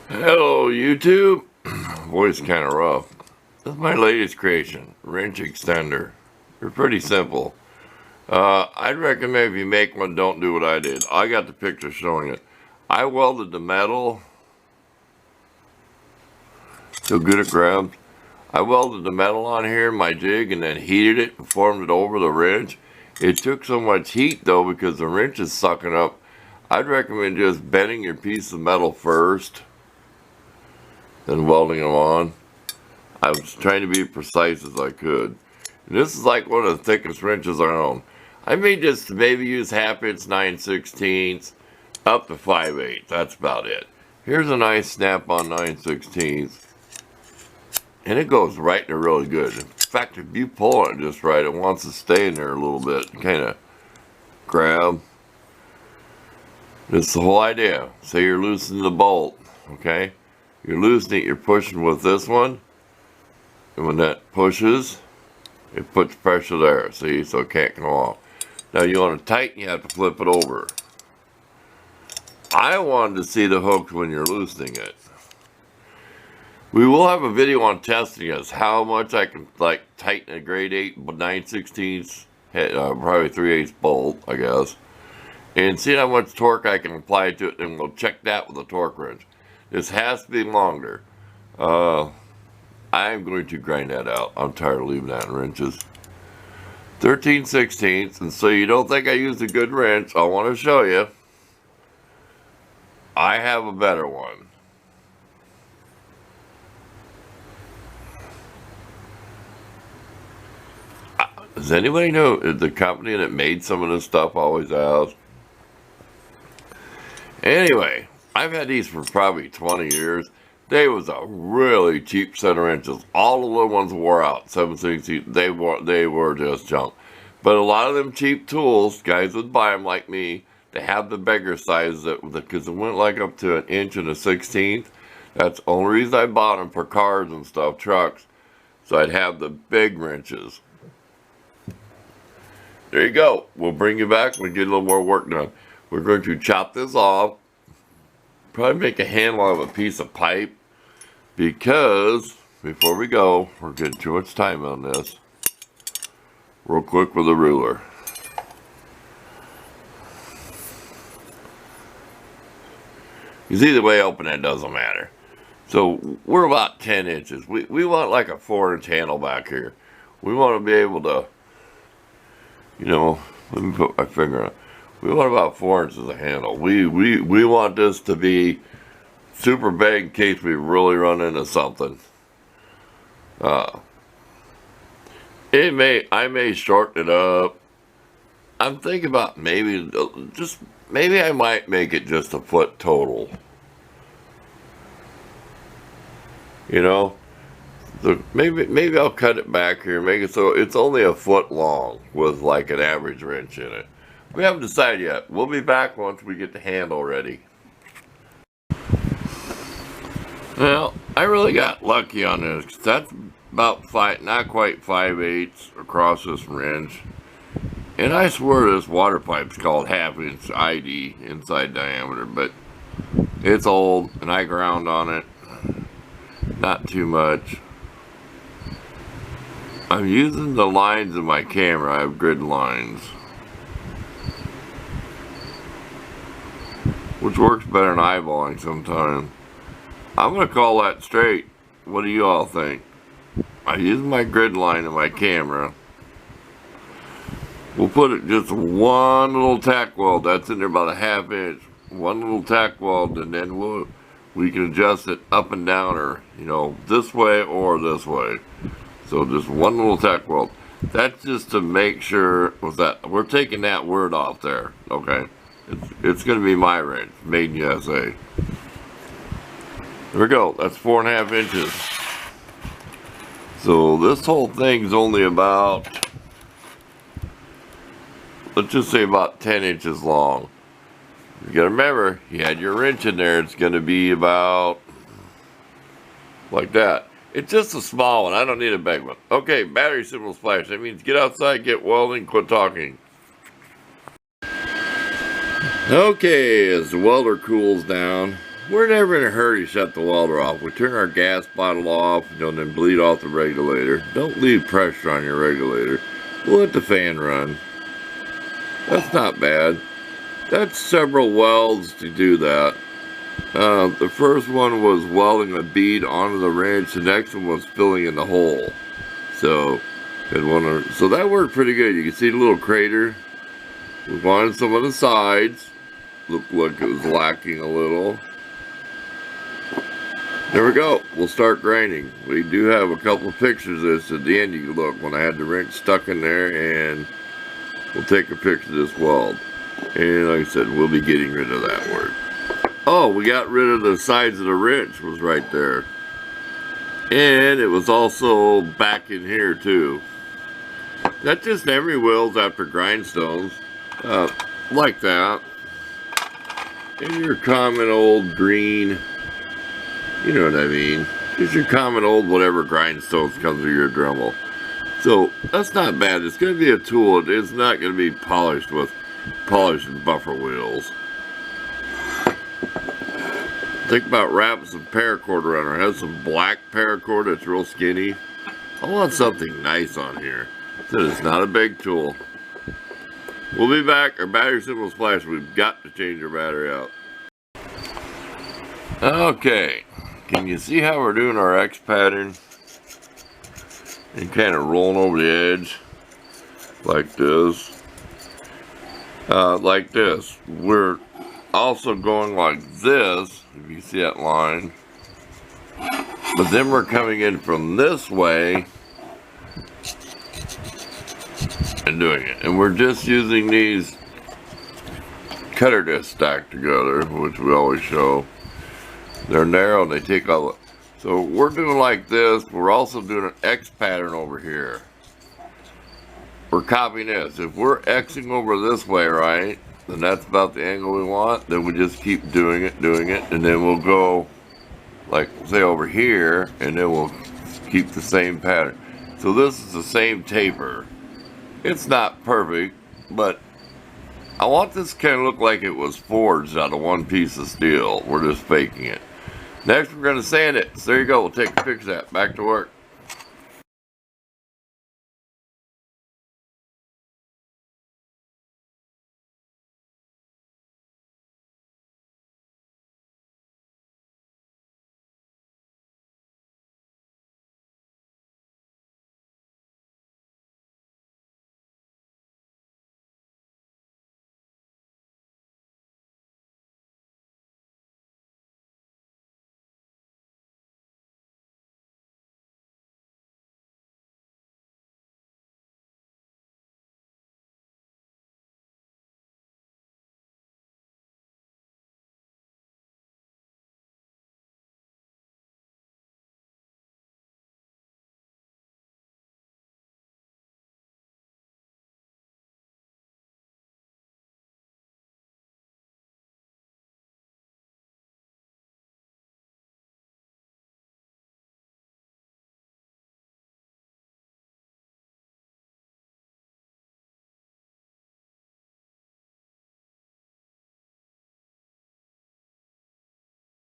Hello, YouTube. Voice kind of rough. This is my latest creation, wrench extender. They're pretty simple. I'd recommend if you make one, don't do what I did. I got the picture showing it. I welded the metal. So good it grabs. I welded the metal on here in my jig and then heated it and formed it over the wrench. It took so much heat though because the wrench is sucking up. I'd recommend just bending your piece of metal first, then welding them on. I was trying to be precise as I could. And this is like one of the thickest wrenches I own. I may just maybe use 1/2 inch 9/16 up to 5/8. That's about it. Here's a nice snap-on 9/16, and it goes right in there really good. In fact, if you pull it just right, it wants to stay in there a little bit. Kind of grab. That's the whole idea. Say you're loosening the bolt, okay? You're loosening it, you're pushing with this one. And when that pushes, it puts pressure there, see, so it can't come off. Now you want to tighten, you have to flip it over. I wanted to see the hooks when you're loosening it. We will have a video on testing this, how much I can like tighten a grade 8 9/16, probably 3/8 bolt, I guess. And see how much torque I can apply to it, and we'll check that with a torque wrench. This has to be longer. I'm going to grind that out. I'm tired of leaving that in wrenches. 13/16, and so you don't think I used a good wrench, I want to show you. I have a better one. Does anybody know the company that made some of this stuff? Always asks. Anyway, I've had these for probably 20 years. They was a really cheap set of wrenches. All the little ones wore out. 7/16, they were just junk. But a lot of them cheap tools, guys would buy them like me. They have the bigger sizes because it went like up to 1 inch and 1/16. That's the only reason I bought them for cars and stuff, trucks. So I'd have the big wrenches. There you go. We'll bring you back when we get a little more work done. We're going to chop this off. Probably make a handle out of a piece of pipe. Because, before we go, we're getting too much time on this. Real quick with a ruler. Because either way I open it, doesn't matter. So, we're about 10 inches. We want like a 4-inch handle back here. We want to be able to, you know, let me put my finger on it. We want about 4 inches of handle. We want this to be super big in case we really run into something. I may shorten it up. I'm thinking about maybe I might make it just a foot total. You know, maybe I'll cut it back here, make it so it's only a foot long with like an average wrench in it. We haven't decided yet. We'll be back once we get the handle ready. Well, I really got lucky on this. That's about not quite 5/8 across this wrench. And I swear this water pipe's called 1/2 inch ID inside diameter, but it's old and I ground on it. Not too much. I'm using the lines in my camera. I have grid lines, which works better than eyeballing sometimes. I'm going to call that straight. What do you all think? I use my grid line in my camera. We'll put it just one little tack weld. That's in there about 1/2 inch. One little tack weld, and then we can adjust it up and down, or, you know, this way or this way. So just one little tack weld. That's just to make sure with that. We're taking that word off there, okay? It's going to be my wrench, made in USA. There we go. That's 4.5 inches. So this whole thing's only about, let's just say about 10 inches long. You gotta remember, you had your wrench in there. It's going to be about like that. It's just a small one. I don't need a big one. Okay, battery symbol flash. That means get outside, get welding, quit talking. Okay, as the welder cools down, We're never in a hurry to shut the welder off. We turn our gas bottle off, and then bleed off the regulator. Don't leave pressure on your regulator. We'll let the fan run. That's not bad. That's several welds to do that. The first one was welding a bead onto the wrench. The next one was filling in the hole. So that worked pretty good. You can see the little crater. We wanted some of the sides. Looked like it was lacking a little. There we go. We'll start grinding. We do have a couple of pictures of this at the end. You can look when I had the wrench stuck in there, and we'll take a picture of this weld. And like I said, we'll be getting rid of that work. Oh, we got rid of the sides of the wrench was right there. And it was also back in here too. That's just every wheels after grindstones. Like that. And your common old green, you know what I mean. Just your common old whatever grindstones comes with your Dremel. So that's not bad. It's going to be a tool. It's not going to be polished with polishing buffer wheels. Think about wrapping some paracord around her. It has some black paracord that's real skinny. I want something nice on here. So it's not a big tool. We'll be back. Our battery symbol flash. We've got to change our battery out. Okay. Can you see how we're doing our X pattern? And kind of rolling over the edge. Like this. Like this. We're also going like this. If you see that line. But then we're coming in from this way. And doing it. And we're just using these cutter discs stacked together, which we always show. They're narrow and they take all the... So we're doing like this. We're also doing an X pattern over here. We're copying this. If we're Xing over this way, right, then that's about the angle we want. Then we just keep doing it, and then we'll go like say over here, and then we'll keep the same pattern. So this is the same taper. It's not perfect, but I want this to kind of look like it was forged out of one piece of steel. We're just faking it. Next, we're going to sand it. So there you go. We'll take a picture of that. Back to work.